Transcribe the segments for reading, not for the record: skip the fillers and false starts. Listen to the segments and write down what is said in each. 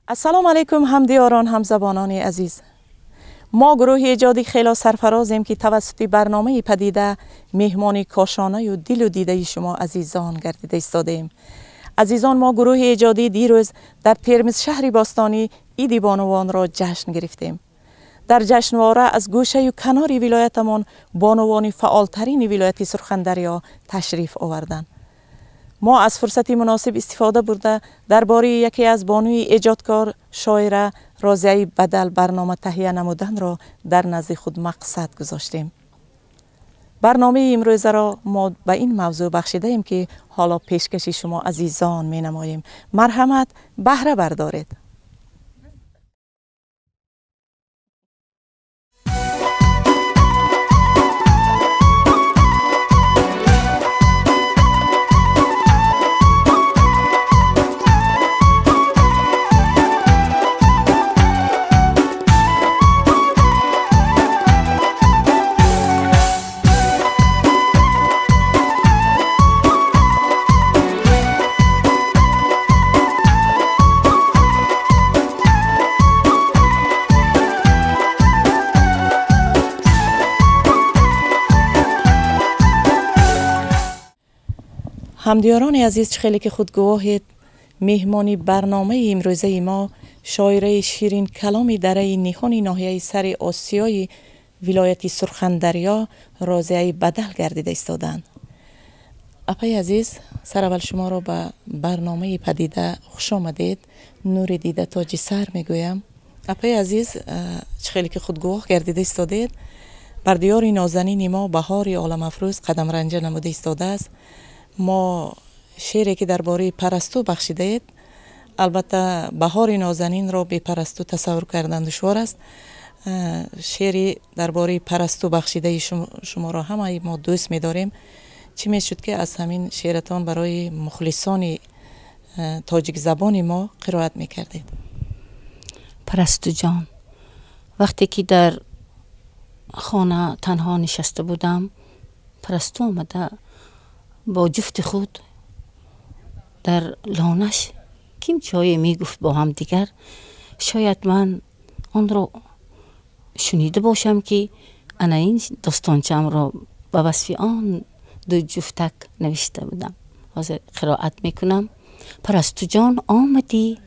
السلام علیکم همدیاران همزبانان عزیز. ما گروه ایجادی خیلی سرفرازیم که توسط برنامه پدیده مهمان کاشانه و دل و دیده شما عزیزان گردیده ایستادیم. عزیزان، ما گروه ایجادی دیروز در ترمز شهر باستانی عید بانوان را جشن گرفتیم. در جشنواره از گوشه و کنار ولایتمان بانوان فعالترین ولایت سرخندریا تشریف آوردند. ما از فرصت مناسب استفاده برده درباره یکی از بانوی ایجادکار شاعره راضیه بدل برنامه تهیه نمودن را در نزد خود مقصد گذاشتیم. برنامه امروز را ما به این موضوع بخشیده ایم که حالا پیشکش شما عزیزان می نماییم. مرحمت، بهره بردارید. همدیاران عزیز، خیلی که خود گواهید مهمانی برنامه امروزه ما شاعره شیرین کلامی دره نهان ناحیه سر آسیای ولایت سرخندریا راضیه بدل گردیده ایستادند. اپای عزیز، سر اول شما را به برنامه پدیده خوش آمدید. نور دیده تاج سر میگویم. اپای عزیز، خیلی که خود گواه گردیده ایستادید. بر دیار نازنین ما بهار عالم افروز قدم رنجه نموده ایستاده است. ما شعری که درباره پرستو بخشیده اید، البته بهار نازنین را به پرستو تصور کردن دشوار است. شعری درباره پرستو بخشیده شما را همه ما دوست می داریم. چی می شد که از همین شعرتان برای مخلصان تاجیک زبان ما قرائت می کردید؟ پرستو جان، وقتی که در خانه تنها نشسته بودم، پرستو آمده با جفت خود در لانش کیم چای می گفت با هم دیگر. شاید من آن را شنیده باشم که انا این داستانچم را به وصف آن دو جفتک نوشته بودم. حاضر قرائت میکنم. پرستو جان آمدی،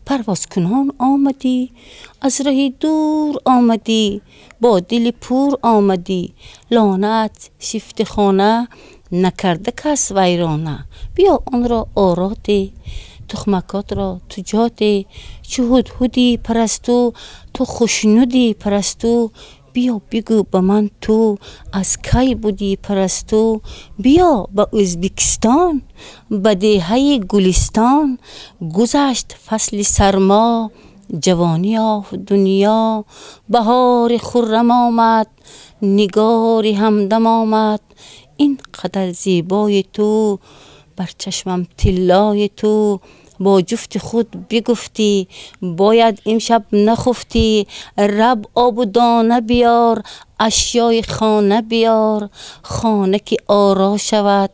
پرواز کنان آمدی، از راه دور آمدی، با دل پور آمدی، لانت شفت خانه نکرده کس ویرانه. بیا آن را آراتی، تخمکات را تو جاتی، چو هدهدی پرستو، تو خوشنودی پرستو. بیا بگو به من تو از کی بودی پرستو. بیا به ازبکستان، به دهه گلستان، گذشت فصل سرما، جوانی آف دنیا. بهار خرم آمد، نگار همدم آمد، این قدر زیبای تو بر چشمم طلای تو. با جفت خود بگفتی، باید امشب نخفتی. رب آب و دانه بیار، اشیای خانه بیار، خانه که آرا شود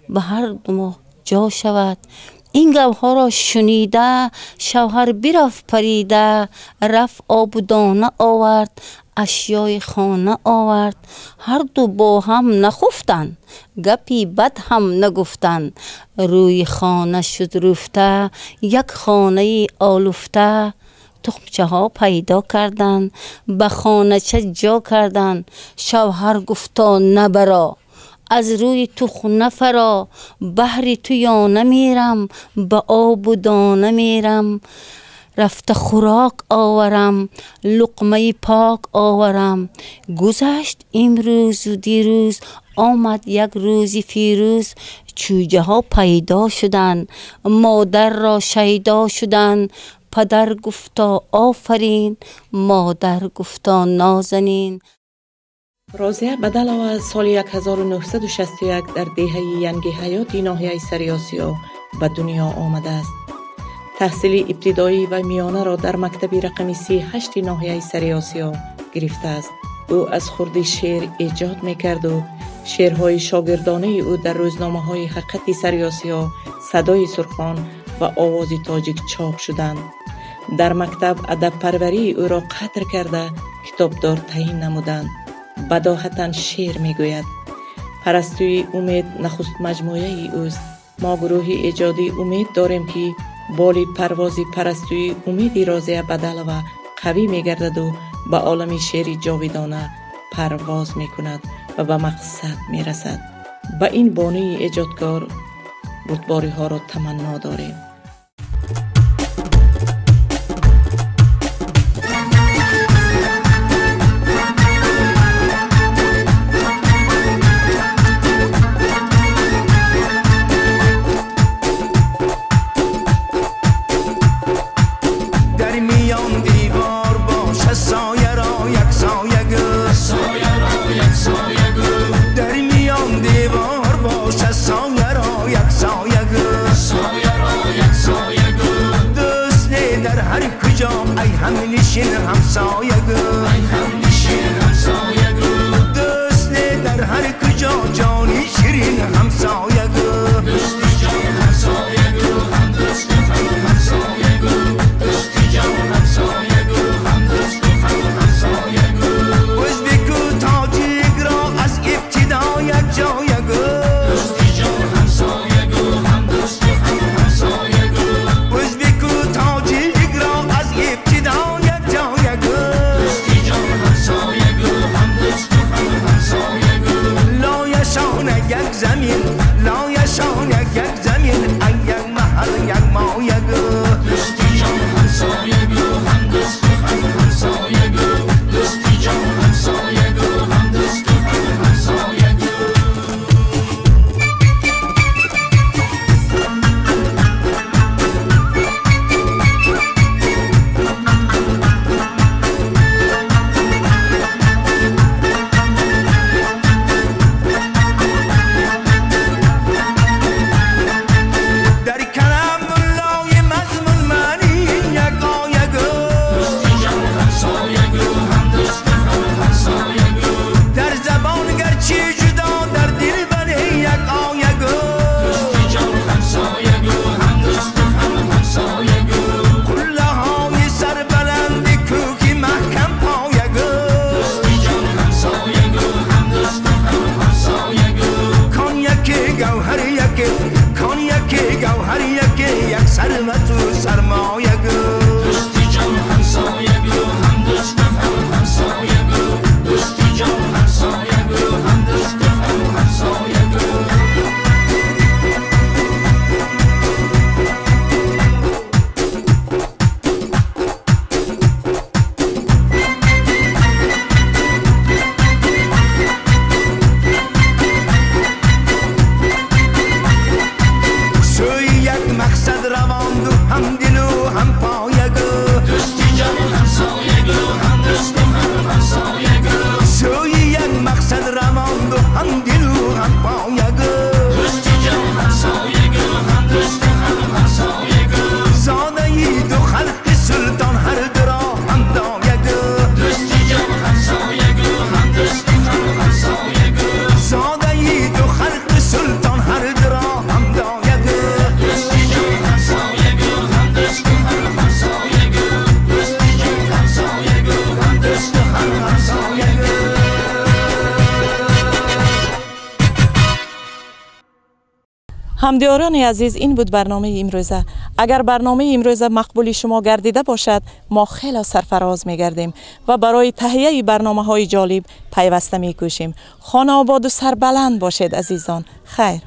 به هر دو ماه جا شود. این گوها را شنیده شوهر برفت پریده، رفت آب و دانه آورد، اشیای خانه آورد. هر دو با هم نخفتن، گپی بد هم نگفتن. روی خانه شد رفته، یک خانه آلفته. تخمچه ها پیدا کردن، به خانه چه جا کردن. شوهر گفتا نبرا، از روی تخم نفرا. بهر تو یا نمیرم، به آب و دانه میرم. رفته خوراک آورم، لقمه پاک آورم. گذشت امروز و دیروز، آمد یک روزی فیروز. چوجه ها پیدا شدن، مادر را شیدا شدن. پدر گفتا آفرین، مادر گفتا نازنین. راضیه بدل از سال 1961 در دهه ینگ حیات ناحیه سر آسیا به دنیا آمده است. تحصیل ابتدایی و میانه را در مکتب رقمی 38 ناحیه سر آسیا گرفته است. او از خرد شعر ایجاد میکرد و شعرهای شاگردانه او در روزنامه‌های حقیقت سر آسیا، صدای سرخان و آواز تاجیک چاپ شدند. در مکتب ادب پروری او را قدر کرده کتابدار تعیین نمودند. بداهتاً شعر میگوید: پرستوی امید نخست مجموعه اوست. ما گروهی ایجادی امید داریم که بالی پروازی پرستوی امیدی رازی بدل و قوی میگردد و به عالم شعری جاویدانه پرواز میکند و به مقصد میرسد. به این بانوی ایجادکار رتباری ها را تمنا داریم. همدیاران عزیز، این بود برنامه امروزه. اگر برنامه امروزه مقبول شما گردیده باشد، ما خیلی سرفراز می‌گردیم و برای تهیه برنامه‌های جالب پیوسته می‌کوشیم. خانه آباد و سربلند باشید عزیزان. خیر.